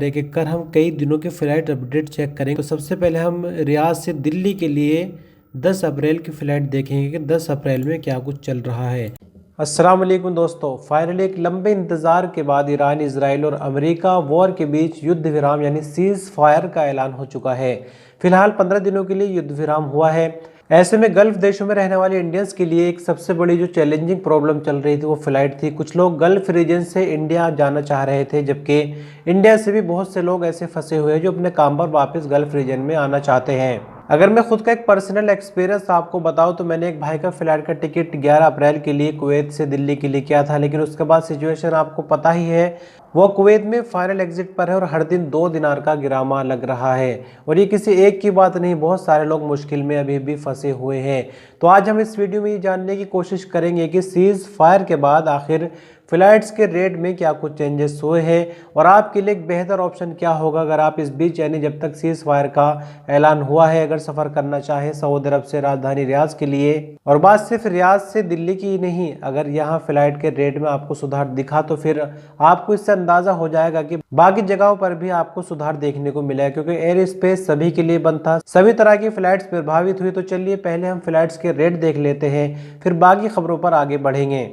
एक एक कर हम कई दिनों के फ्लाइट अपडेट चेक करेंगे। तो सबसे पहले हम रियाद से दिल्ली के लिए 10 अप्रैल की फ़्लाइट देखेंगे कि 10 अप्रैल में क्या कुछ चल रहा है। अस्सलाम वालेकुम दोस्तों, फाइनली एक लंबे इंतज़ार के बाद ईरान, इजराइल और अमेरिका वॉर के बीच युद्ध विराम यानी सीज़ फायर का ऐलान हो चुका है। फिलहाल 15 दिनों के लिए युद्ध विराम हुआ है। ऐसे में गल्फ देशों में रहने वाले इंडियंस के लिए एक सबसे बड़ी जो चैलेंजिंग प्रॉब्लम चल रही थी वो फ्लाइट थी। कुछ लोग गल्फ रीजन से इंडिया जाना चाह रहे थे, जबकि इंडिया से भी बहुत से लोग ऐसे फंसे हुए हैं जो अपने काम पर वापस गल्फ रीजन में आना चाहते हैं। अगर मैं खुद का एक पर्सनल एक्सपीरियंस आपको बताऊं तो मैंने एक भाई का फ्लाइट का टिकट 11 अप्रैल के लिए कुवैत से दिल्ली के लिए किया था, लेकिन उसके बाद सिचुएशन आपको पता ही है, वो कुवैत में फाइनल एग्जिट पर है और हर दिन 2 दिनार का गिरामा लग रहा है। और ये किसी एक की बात नहीं, बहुत सारे लोग मुश्किल में अभी भी फंसे हुए हैं। तो आज हम इस वीडियो में ये जानने की कोशिश करेंगे कि सीज फायर के बाद आखिर फ्लाइट्स के रेट में क्या कुछ चेंजेस हुए हैं और आपके लिए एक बेहतर ऑप्शन क्या होगा अगर आप इस बीच यानी जब तक सीज फायर का ऐलान हुआ है अगर सफ़र करना चाहें सऊदी अरब से राजधानी रियाद के लिए। और बात सिर्फ रियाद से दिल्ली की ही नहीं, अगर यहाँ फ्लाइट के रेट में आपको सुधार दिखा तो फिर आपको इससे अंदाज़ा हो जाएगा कि बाकी जगहों पर भी आपको सुधार देखने को मिला है, क्योंकि एयर स्पेस सभी के लिए बंद था, सभी तरह की फ्लाइट्स प्रभावित हुई। तो चलिए पहले हम फ्लाइट्स के रेट देख लेते हैं, फिर बाकी खबरों पर आगे बढ़ेंगे।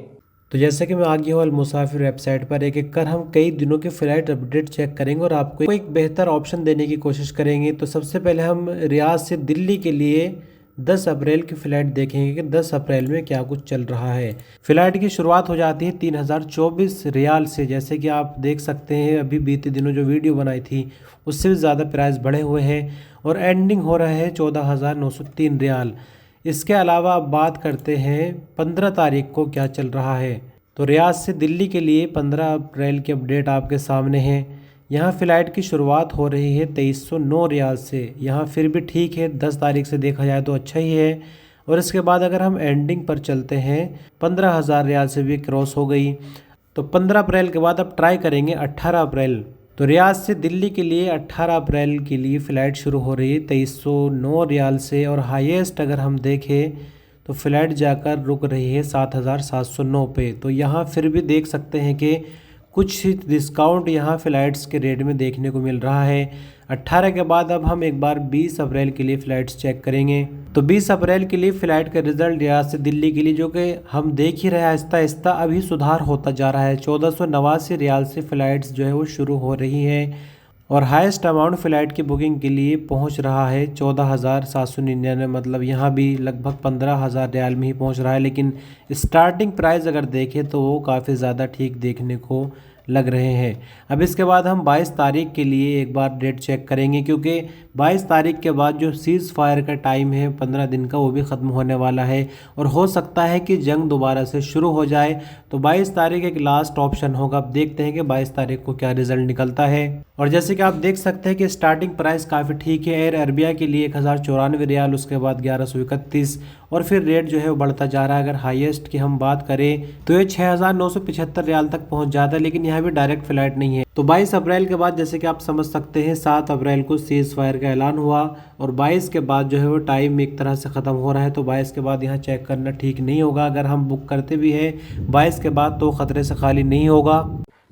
तो जैसे कि मैं आ गया हूँ अल मुसाफिर वेबसाइट पर, एक एक कर हम कई दिनों के फ्लाइट अपडेट चेक करेंगे और आपको एक बेहतर ऑप्शन देने की कोशिश करेंगे। तो सबसे पहले हम रियाद से दिल्ली के लिए 10 अप्रैल की फ़्लाइट देखेंगे कि 10 अप्रैल में क्या कुछ चल रहा है। फ़्लाइट की शुरुआत हो जाती है 3024 रियाल से। जैसे कि आप देख सकते हैं अभी बीते दिनों जो वीडियो बनाई थी उससे भी ज़्यादा प्राइस बढ़े हुए हैं और एंडिंग हो रहा है 14,903 रियाल। इसके अलावा अब बात करते हैं 15 तारीख को क्या चल रहा है। तो रियाद से दिल्ली के लिए 15 अप्रैल की अपडेट आपके सामने है। यहाँ फ़्लाइट की शुरुआत हो रही है 2309 रियाल से। यहाँ फिर भी ठीक है, 10 तारीख से देखा जाए तो अच्छा ही है। और इसके बाद अगर हम एंडिंग पर चलते हैं 15,000 रियाल से भी क्रॉस हो गई। तो 15 अप्रैल के बाद अब ट्राई करेंगे 18 अप्रैल। तो रियाद से दिल्ली के लिए 18 अप्रैल के लिए फ़्लाइट शुरू हो रही है 2309 रियाल से और हाईएस्ट अगर हम देखें तो फ़्लाइट जाकर रुक रही है 7,709 पे। तो यहाँ फिर भी देख सकते हैं कि कुछ डिस्काउंट यहाँ फ़्लाइट्स के रेट में देखने को मिल रहा है। 18 के बाद अब हम एक बार 20 अप्रैल के लिए फ़्लाइट्स चेक करेंगे। तो 20 अप्रैल के लिए फ़्लाइट का रिज़ल्ट रियाद से दिल्ली के लिए जो कि हम देख ही रहे हैं आहिस्ता आहिस्ता अभी सुधार होता जा रहा है। 1489 रियाल से फ़्लाइट्स जो है वो शुरू हो रही है और हाईएस्ट अमाउंट फ़्लाइट की बुकिंग के लिए पहुंच रहा है 14,799, मतलब यहाँ भी लगभग 15,000 रियाल में ही पहुंच रहा है। लेकिन स्टार्टिंग प्राइस अगर देखें तो वो काफ़ी ज़्यादा ठीक देखने को लग रहे हैं। अब इसके बाद हम 22 तारीख के लिए एक बार डेट चेक करेंगे, क्योंकि 22 तारीख के बाद जो सीज़ फायर का टाइम है 15 दिन का वो भी ख़त्म होने वाला है और हो सकता है कि जंग दोबारा से शुरू हो जाए। तो 22 तारीख एक लास्ट ऑप्शन होगा। अब देखते हैं कि 22 तारीख को क्या रिज़ल्ट निकलता है। और जैसे कि आप देख सकते हैं कि स्टार्टिंग प्राइस काफ़ी ठीक है। एयर अरबिया के लिए 1094 रियाल, उसके बाद 1131 और फिर रेट जो है वो बढ़ता जा रहा है। अगर हाईएस्ट की हम बात करें तो ये 6,975 रियाल तक पहुंच जाता है, लेकिन यहाँ भी डायरेक्ट फ्लाइट नहीं है। तो 22 अप्रैल के बाद जैसे कि आप समझ सकते हैं 7 अप्रैल को सीज फायर का ऐलान हुआ और 22 के बाद जो है वो टाइम एक तरह से ख़त्म हो रहा है। तो 22 के बाद यहाँ चेक करना ठीक नहीं होगा। अगर हम बुक करते भी हैं 22 के बाद तो ख़तरे से खाली नहीं होगा।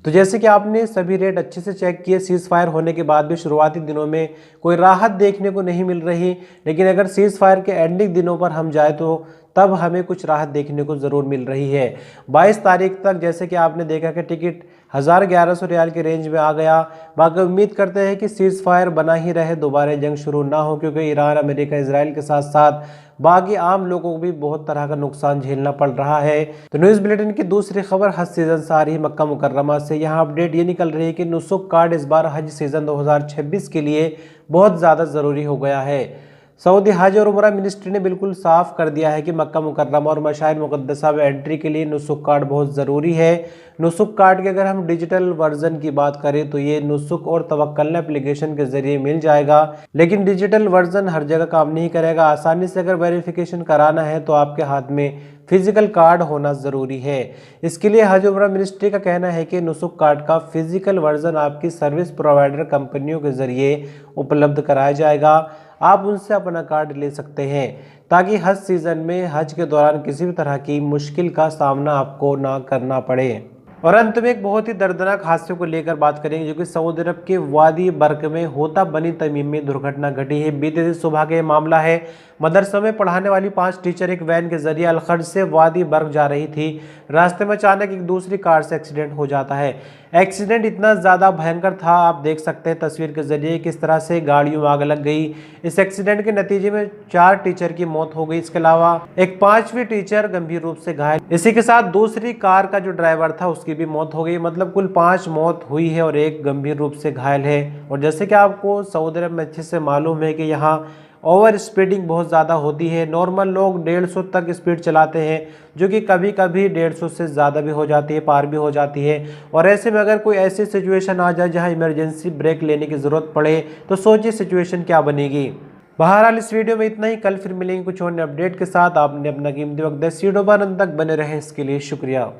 तो जैसे कि आपने सभी रेट अच्छे से चेक किए, सीज़ फायर होने के बाद भी शुरुआती दिनों में कोई राहत देखने को नहीं मिल रही, लेकिन अगर सीज़ फायर के एंडिंग दिनों पर हम जाए तो तब हमें कुछ राहत देखने को ज़रूर मिल रही है। 22 तारीख तक जैसे कि आपने देखा कि टिकट 1,100 रियाल के रेंज में आ गया। बाकी उम्मीद करते हैं कि सीज़ फायर बना ही रहे, दोबारा जंग शुरू ना हो, क्योंकि ईरान, अमेरिका, इसराइल के साथ साथ बाकी आम लोगों को भी बहुत तरह का नुकसान झेलना पड़ रहा है। तो न्यूज़ बुलेटिन की दूसरी खबर हज सीज़न से आ रही है मक्का मुकर्रमा से। यहाँ अपडेट ये निकल रही है कि नुसुक कार्ड इस बार हज सीज़न 2026 के लिए बहुत ज़्यादा ज़रूरी हो गया है। सऊदी हज और उमरा मिनिस्ट्री ने बिल्कुल साफ कर दिया है कि मक्का मुकर्रमा और मशाइर मुक़द्दसा में एंट्री के लिए नुसुक कार्ड बहुत ज़रूरी है। नुसुक कार्ड के अगर हम डिजिटल वर्जन की बात करें तो ये नुसुक और तवक्कल एप्लीकेशन के ज़रिए मिल जाएगा, लेकिन डिजिटल वर्जन हर जगह काम नहीं करेगा। आसानी से अगर वेरिफिकेशन कराना है तो आपके हाथ में फिजिकल कार्ड होना ज़रूरी है। इसके लिए हज उमरा मिनिस्ट्री का कहना है कि नुसुक कार्ड का फिजिकल वर्जन आपकी सर्विस प्रोवाइडर कंपनियों के ज़रिए उपलब्ध कराया जाएगा। आप उनसे अपना कार्ड ले सकते हैं ताकि हज सीज़न में हज के दौरान किसी भी तरह की मुश्किल का सामना आपको ना करना पड़े। और अंत में एक बहुत ही दर्दनाक हादसे को लेकर बात करेंगे, जो कि सऊदी अरब के वादी बर्क में होता बनी तमीम में दुर्घटना घटी है। बीते दिन सुबह का मामला है। मदरसा में पढ़ाने वाली 5 टीचर एक वैन के जरिए अलखर्ज से वादी बर्क जा रही थी। रास्ते में अचानक एक दूसरी कार से एक्सीडेंट हो जाता है। एक्सीडेंट इतना ज़्यादा भयंकर था, आप देख सकते हैं तस्वीर के जरिए किस तरह से गाड़ियों में आग लग गई। इस एक्सीडेंट के नतीजे में 4 टीचर की मौत हो गई। इसके अलावा एक 5वीं टीचर गंभीर रूप से घायल। इसी के साथ दूसरी कार का जो ड्राइवर था उसकी भी मौत हो गई। मतलब कुल 5 मौत हुई है और एक गंभीर रूप से घायल है। और जैसे कि आपको सऊदी अरब में अच्छे से मालूम है कि यहाँ ओवर स्पीडिंग बहुत ज़्यादा होती है। नॉर्मल लोग 150 तक स्पीड चलाते हैं, जो कि कभी कभी 150 से ज़्यादा भी हो जाती है, पार भी हो जाती है। और ऐसे में अगर कोई ऐसी सिचुएशन आ जाए जहां इमरजेंसी ब्रेक लेने की ज़रूरत पड़े तो सोचिए सिचुएशन क्या बनेगी। बहरहाल इस वीडियो में इतना ही। कल फिर मिलेंगे कुछ और अपडेट के साथ। आपने अपना कीमती वक्त दिया। वीडियो पर अंत तक बने रहें, इसके लिए शुक्रिया।